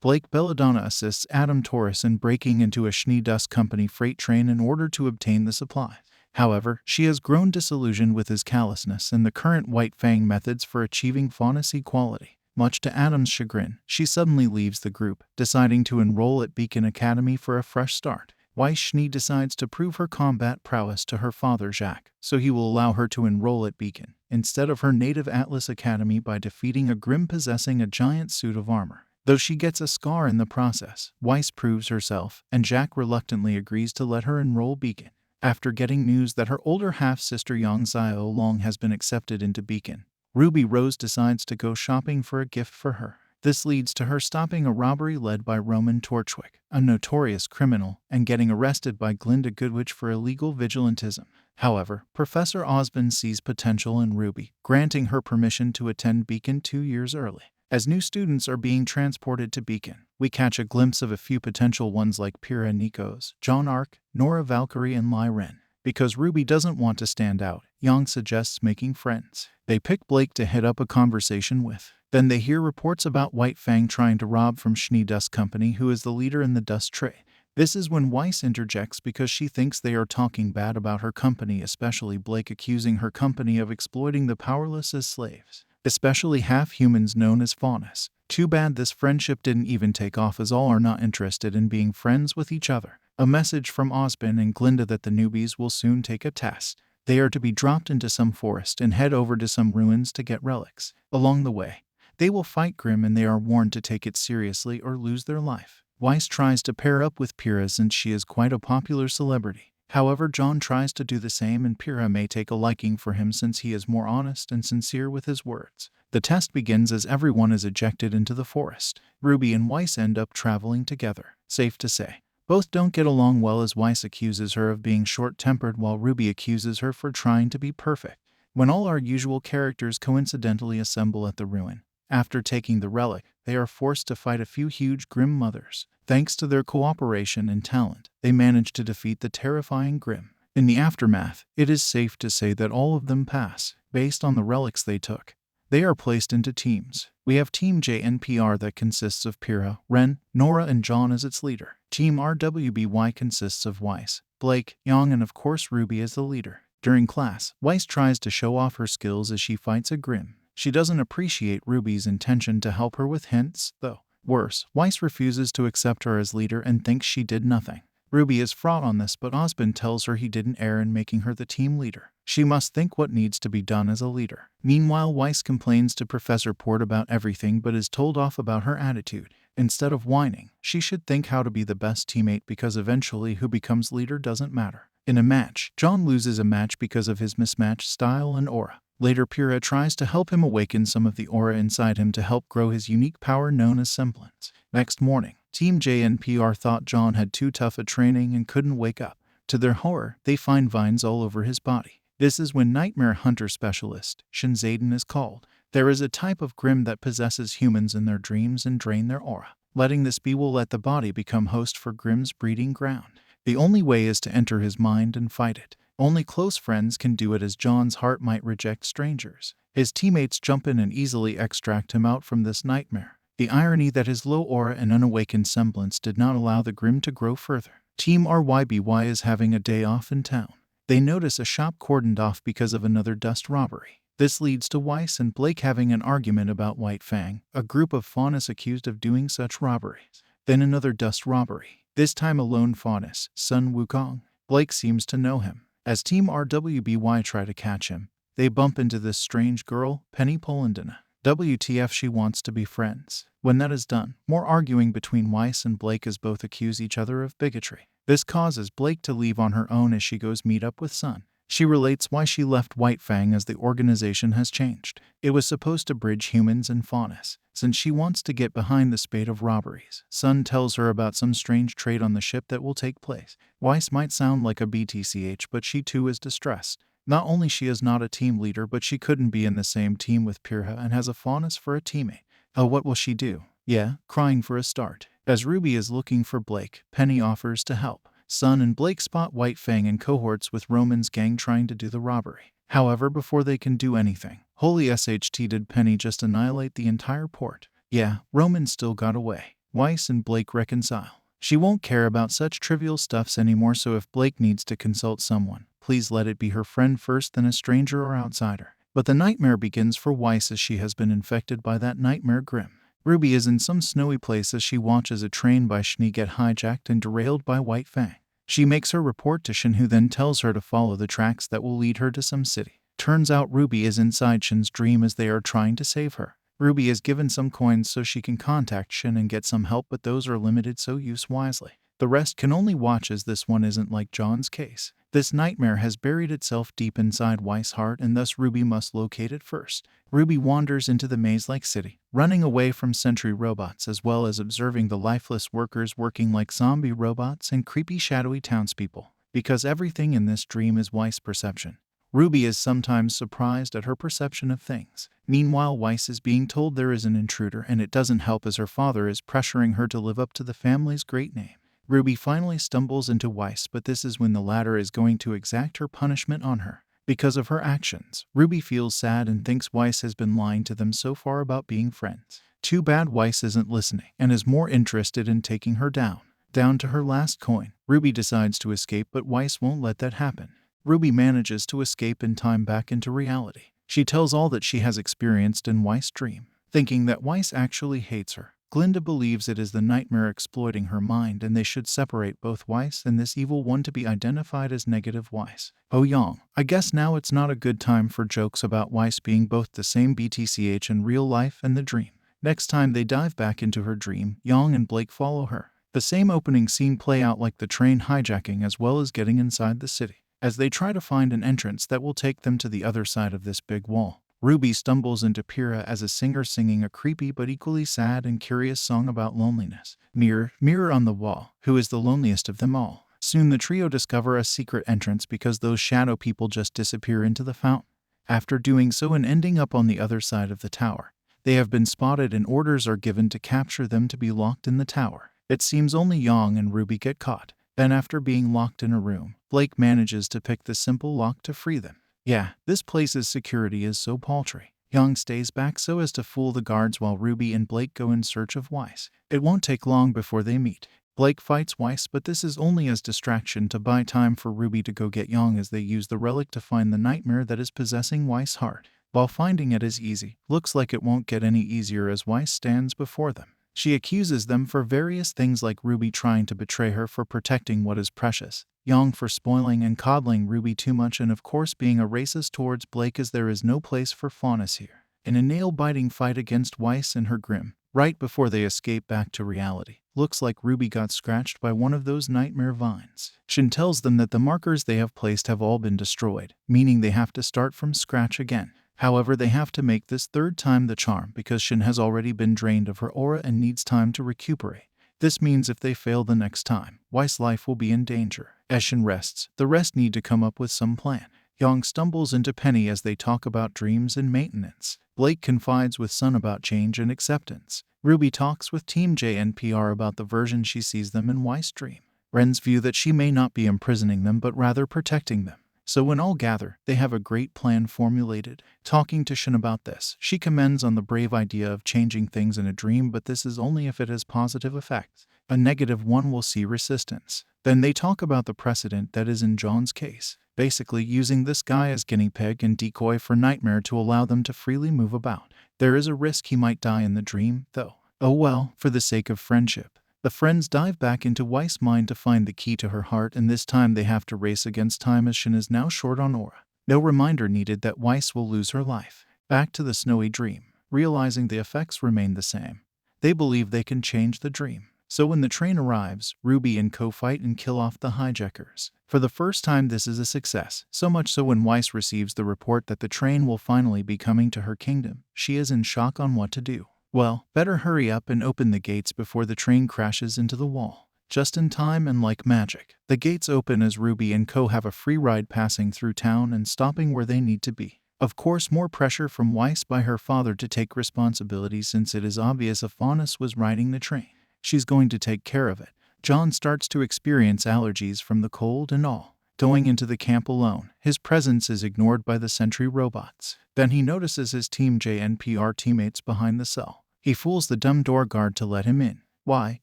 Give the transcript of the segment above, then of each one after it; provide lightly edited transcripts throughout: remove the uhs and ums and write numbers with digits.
Blake Belladonna assists Adam Torres in breaking into a Schnee-Dust Company freight train in order to obtain the supply. However, she has grown disillusioned with his callousness and the current White Fang methods for achieving faunus equality. Much to Adam's chagrin, she suddenly leaves the group, deciding to enroll at Beacon Academy for a fresh start. Weiss Schnee decides to prove her combat prowess to her father Jacques, so he will allow her to enroll at Beacon, instead of her native Atlas Academy, by defeating a Grimm possessing a giant suit of armor. Though she gets a scar in the process, Weiss proves herself, and Jacques reluctantly agrees to let her enroll Beacon. After getting news that her older half-sister Yang Xiao Long has been accepted into Beacon, Ruby Rose decides to go shopping for a gift for her. This leads to her stopping a robbery led by Roman Torchwick, a notorious criminal, and getting arrested by Glinda Goodwitch for illegal vigilantism. However, Professor Osmond sees potential in Ruby, granting her permission to attend Beacon 2 years early. As new students are being transported to Beacon, we catch a glimpse of a few potential ones like Pyrrha Nikos, John Arc, Nora Valkyrie, and Lai Ren. Because Ruby doesn't want to stand out, Yang suggests making friends. They pick Blake to head up a conversation with. Then they hear reports about White Fang trying to rob from Schnee-Dust Company, who is the leader in the dust trade. This is when Weiss interjects because she thinks they are talking bad about her company, especially Blake accusing her company of exploiting the powerless as slaves, especially half-humans known as faunus. Too bad this friendship didn't even take off, as all are not interested in being friends with each other. A message from Osmond and Glinda that the newbies will soon take a test. They are to be dropped into some forest and head over to some ruins to get relics. Along the way, they will fight Grimm, and they are warned to take it seriously or lose their life. Weiss tries to pair up with Pyrrha since she is quite a popular celebrity. However, John tries to do the same, and Pyrrha may take a liking for him since he is more honest and sincere with his words. The test begins as everyone is ejected into the forest. Ruby and Weiss end up traveling together. Safe to say, both don't get along well, as Weiss accuses her of being short-tempered while Ruby accuses her for trying to be perfect. When all our usual characters coincidentally assemble at the ruin, after taking the relic, they are forced to fight a few huge Grimm mothers. Thanks to their cooperation and talent, they manage to defeat the terrifying Grimm. In the aftermath, it is safe to say that all of them pass, based on the relics they took. They are placed into teams. We have Team JNPR that consists of Pyrrha, Ren, Nora, and John as its leader. Team RWBY consists of Weiss, Blake, Yang, and of course Ruby as the leader. During class, Weiss tries to show off her skills as she fights a Grimm. She doesn't appreciate Ruby's intention to help her with hints, though. Worse, Weiss refuses to accept her as leader and thinks she did nothing. Ruby is fraught on this, but Osmond tells her he didn't err in making her the team leader. She must think what needs to be done as a leader. Meanwhile, Weiss complains to Professor Port about everything but is told off about her attitude. Instead of whining, she should think how to be the best teammate, because eventually who becomes leader doesn't matter. In a match, John loses a match because of his mismatched style and aura. Later, Pyrrha tries to help him awaken some of the aura inside him to help grow his unique power known as semblance. Next morning, Team JNPR thought John had too tough a training and couldn't wake up. To their horror, they find vines all over his body. This is when Nightmare Hunter Specialist Shinzaden is called. There is a type of Grimm that possesses humans in their dreams and drain their aura. Letting this be will let the body become host for Grimm's breeding ground. The only way is to enter his mind and fight it. Only close friends can do it, as John's heart might reject strangers. His teammates jump in and easily extract him out from this nightmare. The irony that his low aura and unawakened semblance did not allow the Grimm to grow further. Team RWBY is having a day off in town. They notice a shop cordoned off because of another dust robbery. This leads to Weiss and Blake having an argument about White Fang, a group of faunus accused of doing such robberies. Then another dust robbery. This time a lone faunus, Sun Wukong. Blake seems to know him. As Team RWBY try to catch him, they bump into this strange girl, Penny Polandina. WTF, she wants to be friends. When that is done, more arguing between Weiss and Blake as both accuse each other of bigotry. This causes Blake to leave on her own as she goes meet up with Sun. She relates why she left White Fang, as the organization has changed. It was supposed to bridge humans and faunus, since she wants to get behind the spate of robberies. Sun tells her about some strange trade on the ship that will take place. Weiss might sound like a BTCH, but she too is distressed. Not only she is not a team leader, but she couldn't be in the same team with Pyrrha and has a faunus for a teammate. Oh, what will she do? Yeah, crying for a start. As Ruby is looking for Blake, Penny offers to help. Sun and Blake spot White Fang in cohorts with Roman's gang trying to do the robbery. However, before they can do anything, holy SHT, did Penny just annihilate the entire port? Yeah, Roman still got away. Weiss and Blake reconcile. She won't care about such trivial stuffs anymore, so if Blake needs to consult someone, please let it be her friend first, then a stranger or outsider. But the nightmare begins for Weiss as she has been infected by that nightmare Grimm. Ruby is in some snowy place as she watches a train by Schnee get hijacked and derailed by White Fang. She makes her report to Shin, who then tells her to follow the tracks that will lead her to some city. Turns out Ruby is inside Shin's dream as they are trying to save her. Ruby is given some coins so she can contact Shin and get some help, but those are limited, so use wisely. The rest can only watch, as this one isn't like John's case. This nightmare has buried itself deep inside Weiss' heart, and thus Ruby must locate it first. Ruby wanders into the maze-like city, running away from sentry robots as well as observing the lifeless workers working like zombie robots and creepy shadowy townspeople, because everything in this dream is Weiss' perception. Ruby is sometimes surprised at her perception of things. Meanwhile, Weiss is being told there is an intruder, and it doesn't help as her father is pressuring her to live up to the family's great name. Ruby finally stumbles into Weiss, but this is when the latter is going to exact her punishment on her. Because of her actions, Ruby feels sad and thinks Weiss has been lying to them so far about being friends. Too bad Weiss isn't listening and is more interested in taking her down. Down to her last coin, Ruby decides to escape, but Weiss won't let that happen. Ruby manages to escape in time back into reality. She tells all that she has experienced in Weiss' dream, thinking that Weiss actually hates her. Glinda believes it is the nightmare exploiting her mind, and they should separate both Weiss and this evil one to be identified as negative Weiss. Oh Yang, I guess now it's not a good time for jokes about Weiss being both the same BTCH in real life and the dream. Next time they dive back into her dream, Yang and Blake follow her. The same opening scene play out like the train hijacking as well as getting inside the city. As they try to find an entrance that will take them to the other side of this big wall, Ruby stumbles into Pyrrha as a singer singing a creepy but equally sad and curious song about loneliness. Mirror, mirror on the wall, who is the loneliest of them all? Soon the trio discover a secret entrance because those shadow people just disappear into the fountain. After doing so and ending up on the other side of the tower, they have been spotted and orders are given to capture them to be locked in the tower. It seems only Yang and Ruby get caught. Then after being locked in a room, Blake manages to pick the simple lock to free them. Yeah, this place's security is so paltry. Yang stays back so as to fool the guards while Ruby and Blake go in search of Weiss. It won't take long before they meet. Blake fights Weiss, but this is only as distraction to buy time for Ruby to go get Yang as they use the relic to find the nightmare that is possessing Weiss' heart. While finding it is easy, looks like it won't get any easier as Weiss stands before them. She accuses them for various things like Ruby trying to betray her for protecting what is precious, Yang for spoiling and coddling Ruby too much, and of course being a racist towards Blake, as there is no place for fairness here. In a nail-biting fight against Weiss and her Grimm, right before they escape back to reality, looks like Ruby got scratched by one of those nightmare vines. Shin tells them that the markers they have placed have all been destroyed, meaning they have to start from scratch again. However, they have to make this third time the charm because Shin has already been drained of her aura and needs time to recuperate. This means if they fail the next time, Weiss' life will be in danger. As Shin rests, the rest need to come up with some plan. Yang stumbles into Penny as they talk about dreams and maintenance. Blake confides with Sun about change and acceptance. Ruby talks with Team J and PR about the version she sees them in Weiss' dream. Ren's view that she may not be imprisoning them but rather protecting them. So when all gather, they have a great plan formulated. Talking to Shin about this, she commends on the brave idea of changing things in a dream, but this is only if it has positive effects. A negative one will see resistance. Then they talk about the precedent that is in John's case, basically using this guy as guinea pig and decoy for Nightmare to allow them to freely move about. There is a risk he might die in the dream, though. Oh well, for the sake of friendship. The friends dive back into Weiss' mind to find the key to her heart, and this time they have to race against time as Shin is now short on aura. No reminder needed that Weiss will lose her life. Back to the snowy dream, realizing the effects remain the same. They believe they can change the dream. So when the train arrives, Ruby and Co fight and kill off the hijackers. For the first time this is a success, so much so when Weiss receives the report that the train will finally be coming to her kingdom, she is in shock on what to do. Well, better hurry up and open the gates before the train crashes into the wall. Just in time and like magic, the gates open as Ruby and Co have a free ride passing through town and stopping where they need to be. Of course, more pressure from Weiss by her father to take responsibility since it is obvious Aphanis was riding the train. She's going to take care of it. John starts to experience allergies from the cold and all. Going into the camp alone, his presence is ignored by the sentry robots. Then he notices his Team J and PR teammates behind the cell. He fools the dumb door guard to let him in. Why,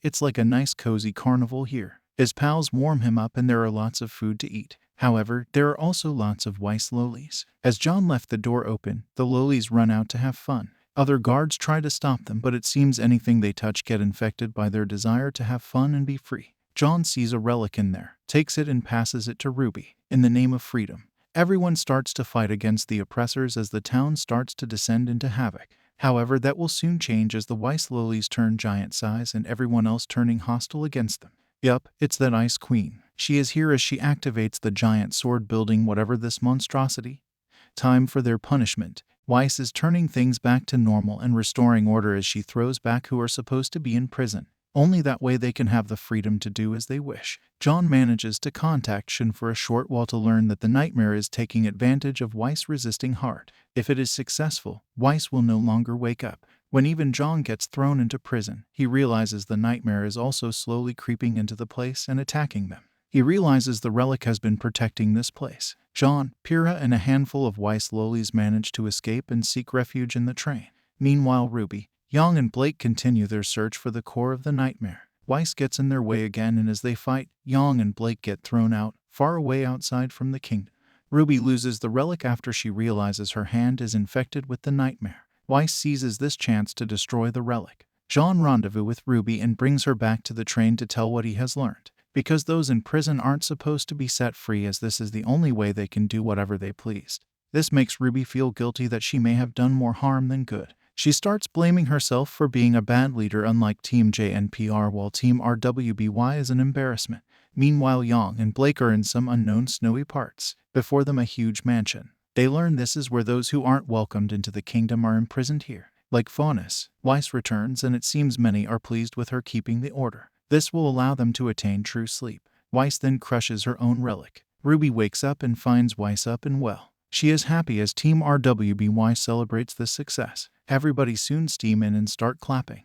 it's like a nice cozy carnival here. His pals warm him up and there are lots of food to eat. However, there are also lots of Weiss lolies. As John left the door open, the lolies run out to have fun. Other guards try to stop them, but it seems anything they touch get infected by their desire to have fun and be free. John sees a relic in there, takes it and passes it to RWBY. In the name of freedom, everyone starts to fight against the oppressors as the town starts to descend into havoc. However, that will soon change as the Weiss lolies turn giant size and everyone else turning hostile against them. Yup, it's that Ice Queen. She is here as she activates the giant sword building whatever this monstrosity. Time for their punishment. Weiss is turning things back to normal and restoring order as she throws back who are supposed to be in prison. Only that way they can have the freedom to do as they wish. John manages to contact Shin for a short while to learn that the nightmare is taking advantage of Weiss resisting hard. If it is successful, Weiss will no longer wake up. When even John gets thrown into prison, he realizes the nightmare is also slowly creeping into the place and attacking them. He realizes the relic has been protecting this place. John, Pyrrha, and a handful of Weiss lolies manage to escape and seek refuge in the train. Meanwhile, RWBY, Young, and Blake continue their search for the core of the nightmare. Weiss gets in their way again, and as they fight, Young and Blake get thrown out, far away outside from the kingdom. RWBY loses the relic after she realizes her hand is infected with the nightmare. Weiss seizes this chance to destroy the relic. John rendezvous with RWBY and brings her back to the train to tell what he has learned. Because those in prison aren't supposed to be set free, as this is the only way they can do whatever they pleased. This makes RWBY feel guilty that she may have done more harm than good. She starts blaming herself for being a bad leader unlike Team JNPR, while Team RWBY is an embarrassment. Meanwhile, Young and Blake are in some unknown snowy parts. Before them a huge mansion. They learn this is where those who aren't welcomed into the kingdom are imprisoned here. Like Faunus, Weiss returns, and it seems many are pleased with her keeping the order. This will allow them to attain true sleep. Weiss then crushes her own relic. RWBY wakes up and finds Weiss up and well. She is happy as Team RWBY celebrates this success. Everybody soon steam in and start clapping.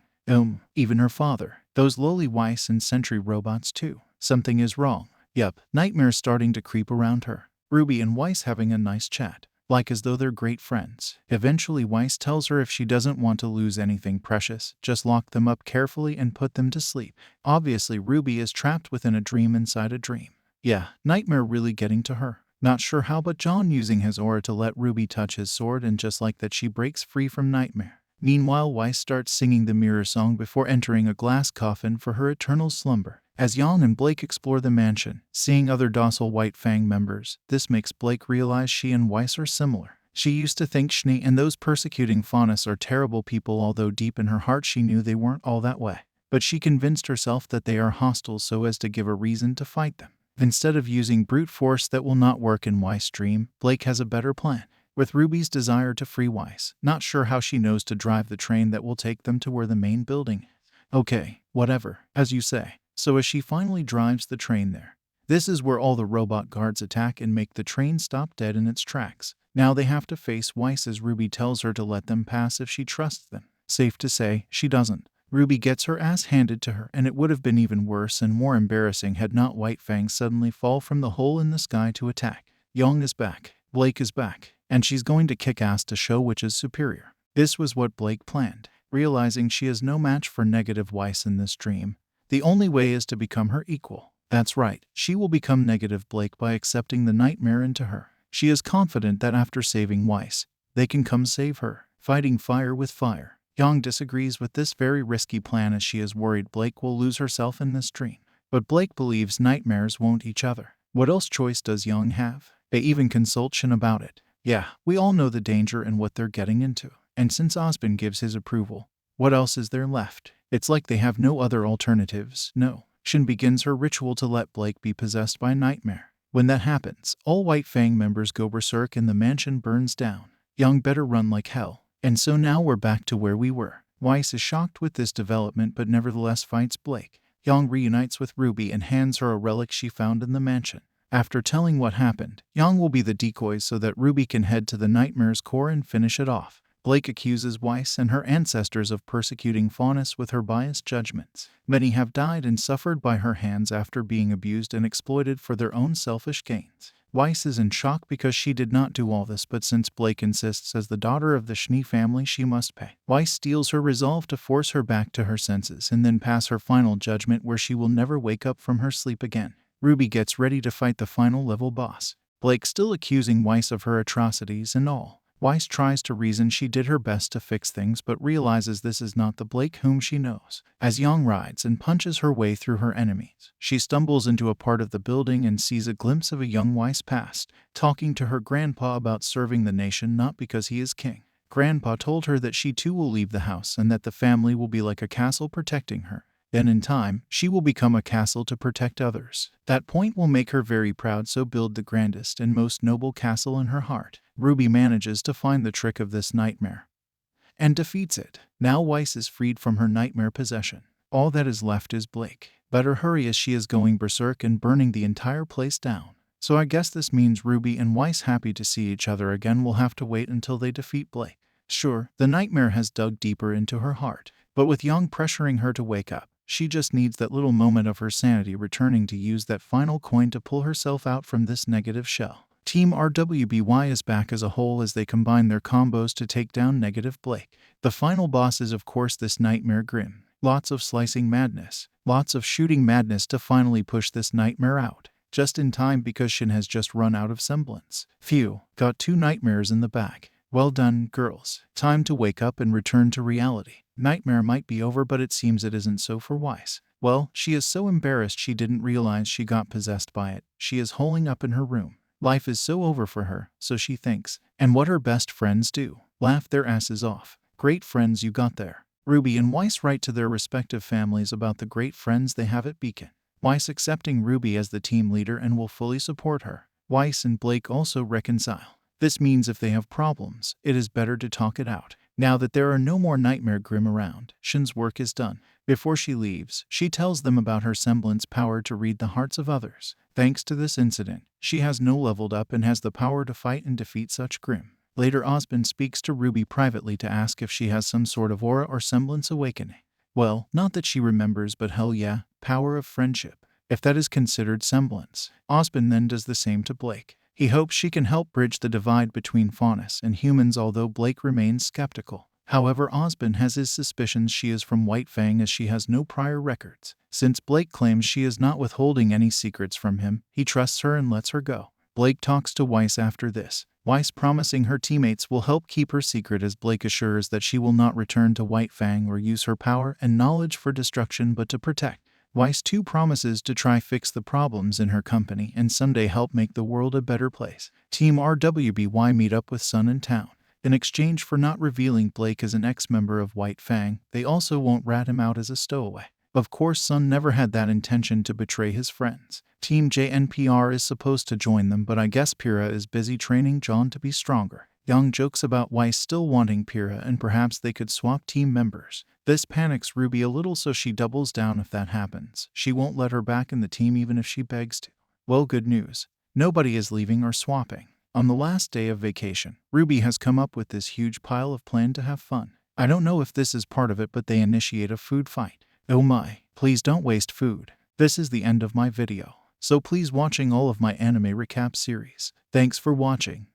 Even her father. Those lowly Weiss and sentry robots too. Something is wrong. Yup, nightmares starting to creep around her. RWBY and Weiss having a nice chat, like as though they're great friends. Eventually Weiss tells her if she doesn't want to lose anything precious, just lock them up carefully and put them to sleep. Obviously RWBY is trapped within a dream inside a dream. Yeah, nightmare really getting to her. Not sure how, but John using his aura to let RWBY touch his sword, and just like that she breaks free from nightmare. Meanwhile, Weiss starts singing the mirror song before entering a glass coffin for her eternal slumber. As Young and Blake explore the mansion, seeing other docile White Fang members, this makes Blake realize she and Weiss are similar. She used to think Schnee and those persecuting Faunus are terrible people, although deep in her heart she knew they weren't all that way. But she convinced herself that they are hostile so as to give a reason to fight them. Instead of using brute force that will not work in Weiss' dream, Blake has a better plan. With RWBY's desire to free Weiss, not sure how she knows to drive the train that will take them to where the main building is. Okay, whatever, as you say. So as she finally drives the train there, this is where all the robot guards attack and make the train stop dead in its tracks. Now they have to face Weiss as RWBY tells her to let them pass if she trusts them. Safe to say, she doesn't. RWBY gets her ass handed to her, and it would have been even worse and more embarrassing had not White Fang suddenly fall from the hole in the sky to attack. Young is back, Blake is back, and she's going to kick ass to show which is superior. This was what Blake planned. Realizing she is no match for negative Weiss in this dream, the only way is to become her equal. That's right, she will become negative Blake by accepting the nightmare into her. She is confident that after saving Weiss, they can come save her, fighting fire with fire. Young disagrees with this very risky plan as she is worried Blake will lose herself in this dream. But Blake believes nightmares won't each other. What else choice does Young have? They even consult Shin about it. Yeah, we all know the danger and what they're getting into. And since Osbin gives his approval, what else is there left? It's like they have no other alternatives. No. Shin begins her ritual to let Blake be possessed by nightmare. When that happens, all White Fang members go berserk and the mansion burns down. Young better run like hell. And so now we're back to where we were. Weiss is shocked with this development but nevertheless fights Blake. Young reunites with RWBY and hands her a relic she found in the mansion. After telling what happened, Young will be the decoy so that RWBY can head to the nightmare's core and finish it off. Blake accuses Weiss and her ancestors of persecuting Faunus with her biased judgments. Many have died and suffered by her hands after being abused and exploited for their own selfish gains. Weiss is in shock because she did not do all this, but since Blake insists as the daughter of the Schnee family she must pay. Weiss steals her resolve to force her back to her senses and then pass her final judgment where she will never wake up from her sleep again. RWBY gets ready to fight the final level boss. Blake still accusing Weiss of her atrocities and all. Weiss tries to reason she did her best to fix things but realizes this is not the Blake whom she knows. As Young rides and punches her way through her enemies, she stumbles into a part of the building and sees a glimpse of a young Weiss past, talking to her grandpa about serving the nation not because he is king. Grandpa told her that she too will leave the house and that the family will be like a castle protecting her. Then in time, she will become a castle to protect others. That point will make her very proud, so build the grandest and most noble castle in her heart. RWBY manages to find the trick of this nightmare and defeats it. Now Weiss is freed from her nightmare possession. All that is left is Blake. Better hurry as she is going berserk and burning the entire place down. So I guess this means RWBY and Weiss, happy to see each other again, will have to wait until they defeat Blake. Sure, the nightmare has dug deeper into her heart, but with Young pressuring her to wake up, she just needs that little moment of her sanity returning to use that final coin to pull herself out from this negative shell. Team RWBY is back as a whole as they combine their combos to take down negative Blake. The final boss is of course this nightmare Grimm. Lots of slicing madness, lots of shooting madness to finally push this nightmare out. Just in time because Shin has just run out of semblance. Phew, got 2 nightmares in the bag. Well done, girls. Time to wake up and return to reality. Nightmare might be over, but it seems it isn't so for Weiss. Well, she is so embarrassed she didn't realize she got possessed by it. She is holing up in her room. Life is so over for her, so she thinks. And what her best friends do? Laugh their asses off. Great friends you got there. RWBY and Weiss write to their respective families about the great friends they have at Beacon. Weiss accepting RWBY as the team leader and will fully support her. Weiss and Blake also reconcile. This means if they have problems, it is better to talk it out. Now that there are no more Nightmare Grimm around, Shin's work is done. Before she leaves, she tells them about her semblance power to read the hearts of others. Thanks to this incident, she has now leveled up and has the power to fight and defeat such Grimm. Later, Osmond speaks to RWBY privately to ask if she has some sort of aura or semblance awakening. Well, not that she remembers, but hell yeah, power of friendship, if that is considered semblance. Osmond then does the same to Blake. He hopes she can help bridge the divide between faunus and humans, although Blake remains skeptical. However, Osmond has his suspicions she is from White Fang as she has no prior records. Since Blake claims she is not withholding any secrets from him, he trusts her and lets her go. Blake talks to Weiss after this, Weiss promising her teammates will help keep her secret as Blake assures that she will not return to White Fang or use her power and knowledge for destruction but to protect. Weiss too promises to try fix the problems in her company and someday help make the world a better place. Team RWBY meet up with Sun in town. In exchange for not revealing Blake as an ex-member of White Fang, they also won't rat him out as a stowaway. Of course, Sun never had that intention to betray his friends. Team JNPR is supposed to join them, but I guess Pyrrha is busy training John to be stronger. Young jokes about Weiss still wanting Pyrrha and perhaps they could swap team members. This panics RWBY a little, so she doubles down if that happens. She won't let her back in the team even if she begs to. Well, good news. Nobody is leaving or swapping. On the last day of vacation, RWBY has come up with this huge pile of plan to have fun. I don't know if this is part of it, but they initiate a food fight. Oh my, please don't waste food. This is the end of my video. So please watching all of my anime recap series. Thanks for watching.